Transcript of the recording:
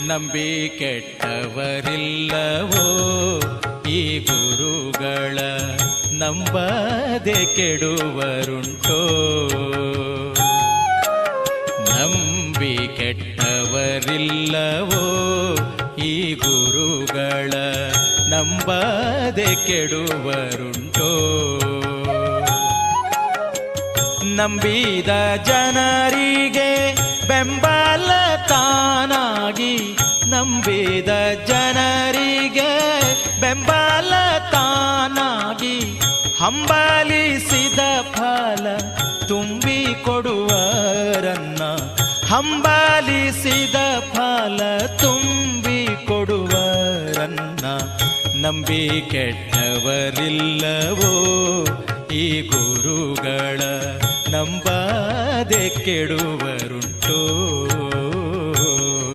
ನಂಬಿ ಕೆಟ್ಟವರಿಲ್ಲವೋ ಈ ಗುರುಗಳ ನಂಬದೆ ಕೆಡುವರುಂಟೋ. ನಂಬಿ ಕೆಟ್ಟವರಿಲ್ಲವೋ ಈ ಗುರುಗಳ ನಂಬದೆ ಕೆಡುವರುಂಟೋ. ನಂಬಿದ ಜನರಿಗೆ ಬೆಂಬಲ ತಾನಾಗಿ, ನಂಬಿದ ಜನರಿಗೆ ಬೆಂಬಲ ತಾನಾಗಿ, ಹಂಬಲಿಸಿದ ಫಲ ತುಂಬಿ ಕೊಡುವರನ್ನ, ಹಂಬಲಿಸಿದ ಫಲ ತುಂಬಿ ಕೊಡುವರನ್ನ. ನಂಬಿ ಕೆಟ್ಟವರಿಲ್ಲವೋ ಈ ಗುರುಗಳ ನಂಬದೆ ಕೆಡುವರುಂಟೋ.